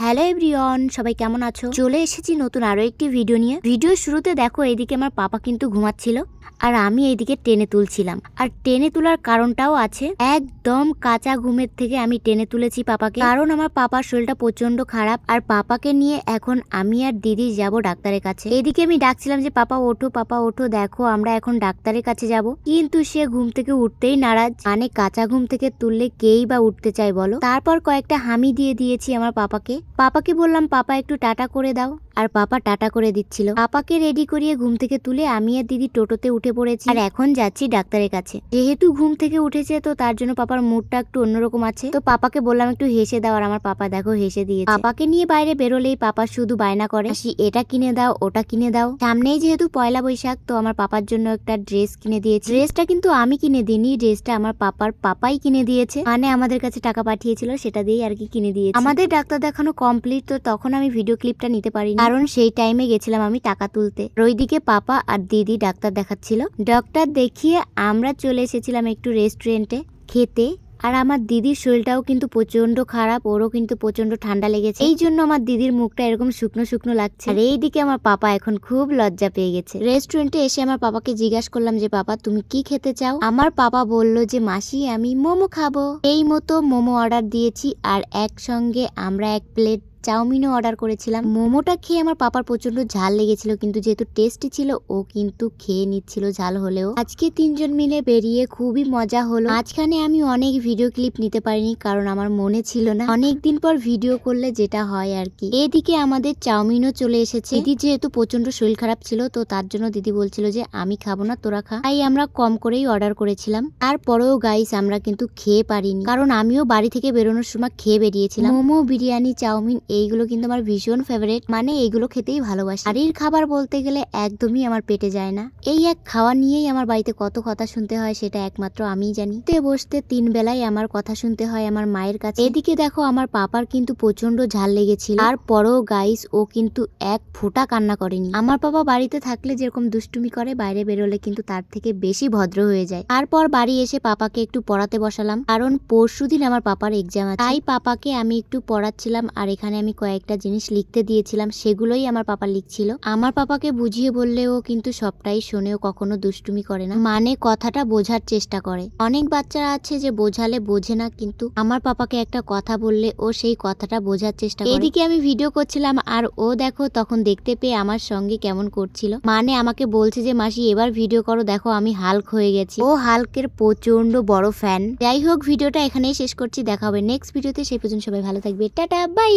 Hello everyone, সবাই কেমন আছো? চলে এসেছি নতুন আরো একটি ভিডিও নিয়ে। ভিডিও শুরুতে দেখো এইদিকে আমার পাপা কিন্তু ঘুমাচ্ছিল আর আমি এইদিকে টেনে তুলছিলাম। আর টেনে তোলার কারণটাও আছে, একদম কাঁচা ঘুমের থেকে আমি টেনে তুলেছি পাপাকে, কারণ আমার পাপার শরীরটা প্রচন্ড খারাপ। আর পাপাকে নিয়ে এখন আমি আর দিদি যাব ডাক্তারের কাছে। এদিকে আমি ডাকছিলাম যে পাপা ওঠো, পাপা ওঠো, দেখো আমরা এখন ডাক্তারের কাছে যাব। কিন্তু সে ঘুম থেকে উঠতেই নারাজ, মানে কাঁচা ঘুম থেকে তুললে কেই বা উঠতে চায় বলো। তারপর কয়েকটা হামি দিয়ে দিয়েছি আমার পাপাকে বললাম পাপা একটু টাটা করে দাও, আর পাপা টাটা করে দিচ্ছিল। পাপাকে রেডি করিয়ে ঘুম থেকে তুলে আমি আর দিদি টোটোতে উঠে পড়েছি আর এখন যাচ্ছি ডাক্তারের কাছে। যেহেতু ঘুম থেকে উঠেছে তো তার জন্য পাপার মুডটা একটু অন্যরকম আছে, তো পাপাকে বললাম একটু হেসে দাও, আর আমার পাপা দেখো হেসে দিয়েছে। পাপাকে নিয়ে বাইরে বেরোলেই পাপা শুধু বায়না করে, এটা কিনে দাও, ওটা কিনে দাও। সামনেই যেহেতু পয়লা বৈশাখ, তো আমার পাপার জন্য একটা ড্রেস কিনে দিয়েছি। ড্রেসটা কিন্তু আমি কিনে দিইনি, ড্রেসটা আমার পাপাই কিনে দিয়েছে, মানে আমাদের কাছে টাকা পাঠিয়েছিল সেটা দিয়েই আর কি কিনে দিয়েছে। আমাদের ডাক্তার দেখানো কমপ্লিট, তো তখন আমি ভিডিও ক্লিপটা নিতে পারিনি, কারণ সেই টাইমে গেছিলাম আমি টাকা তুলতে। ওইদিকে পাপা আর দিদি ডাক্তার দেখাচ্ছিল। ডাক্তার দেখিয়ে আমরা চলে এসেছিলাম একটু রেস্টুরেন্টে খেতে। আর আমার দিদির শরীরটাও কিন্তু প্রচন্ড খারাপ, ওরও কিন্তু প্রচন্ড ঠান্ডা লেগেছে, এই জন্য আমার দিদির মুখটা এরকম শুকনো শুকনো লাগছে। আর এইদিকে আমার পাপা এখন খুব লজ্জা পেয়ে গেছে। রেস্টুরেন্টে এসে আমার পাপাকে জিজ্ঞাসা করলাম যে পাপা তুমি কি খেতে চাও? আমার পাপা বলল যে মাসি আমি মোমো খাবো। এই মতো মোমো অর্ডার দিয়েছি, আর একসঙ্গে আমরা 1 প্লেট চাউমিনও অর্ডার করেছিলাম। মোমোটা খেয়ে আমার পাপার প্রচন্ড ঝাল লেগেছিল, কিন্তু যেহেতু টেস্টি ছিল ও কিন্তু খেয়ে নিচ্ছিল ঝাল হলেও। আজকে 3 জন মিলে বেরিয়ে খুবই মজা হলো। মাঝখানে আমি অনেক ভিডিও ক্লিপ নিতে পারিনি, কারণ আমার মনে ছিল না। অনেকদিন পর ভিডিও করলে যেটা হয় আর কি। এদিকে আমাদের চাউমিনও চলে এসেছে। দিদি যেহেতু প্রচন্ড শরীর খারাপ ছিল, তো তার জন্য দিদি বলছিল যে আমি খাবো না, তোরা খা। তাই আমরা কম করেই অর্ডার করেছিলাম। তারপরেও গাইস আমরা কিন্তু খেয়ে পারিনি, কারণ আমিও বাড়ি থেকে বেরোনোর সময় খেয়ে বেরিয়েছিলাম। মোমো, বিরিয়ানি, চাউমিন এইগুলো কিন্তু আমার ভীষণ ফেভারিট, মানে এইগুলো খেতেই ভালোবাসি। বাড়ির খাবার বলতে গেলে একদমই আমার পেটে যায় না। এই এক খাওয়া নিয়েই আমার বাড়িতে কত কথা শুনতে হয় সেটা একমাত্র আমিই জানি। বসতে 3 বেলায় আমার কথা শুনতে হয় আমার মায়ের কাছে। এদিকে দেখো আমার পাপার কিন্তু প্রচন্ড ঝাল লেগেছিল, তারপরও গাইস ও কিন্তু এক ফোঁটা কান্না করেনি। আমার পাপা বাড়িতে থাকলে যেরকম দুষ্টুমি করে, বাইরে বেরোলে কিন্তু তার থেকে বেশি ভদ্র হয়ে যায়। তারপর বাড়ি এসে পাপাকে একটু পড়াতে বসালাম, কারণ পরশুদিন আমার পাপার এক্সাম আছে। তাই পাপাকে আমি একটু পড়াচ্ছিলাম, আর এখানে আমি কয়েকটা জিনিস লিখতে দিয়েছিলাম, সেগুলোই আমার পাপা লিখছিল। আমার পাপাকে বুঝিয়ে বললেও কিন্তু সবটাই শোনেও, কখনো দুষ্টুমি করে না, মানে কথাটা বোঝার চেষ্টা করে। অনেক বাচ্চারা আছে যে বোঝালে বোঝে না, কিন্তু আমার পাপাকে একটা কথা বললে ও সেই কথাটা বোঝার চেষ্টা করে। এদিকে আমি ভিডিও করছিলাম আর ও দেখো তখন দেখতে পেয়ে আমার সঙ্গে কেমন করছিল, মানে আমাকে বলছে যে মাসি এবার ভিডিও করো, দেখো আমি হাল্ক হয়ে গেছি। ও হাল্কের প্রচন্ড বড় ফ্যান। যাই হোক ভিডিওটা এখানেই শেষ করছি, দেখা হবে নেক্সট ভিডিওতে। সেই পর্যন্ত সবাই ভালো থাকবে, টাটা বাই।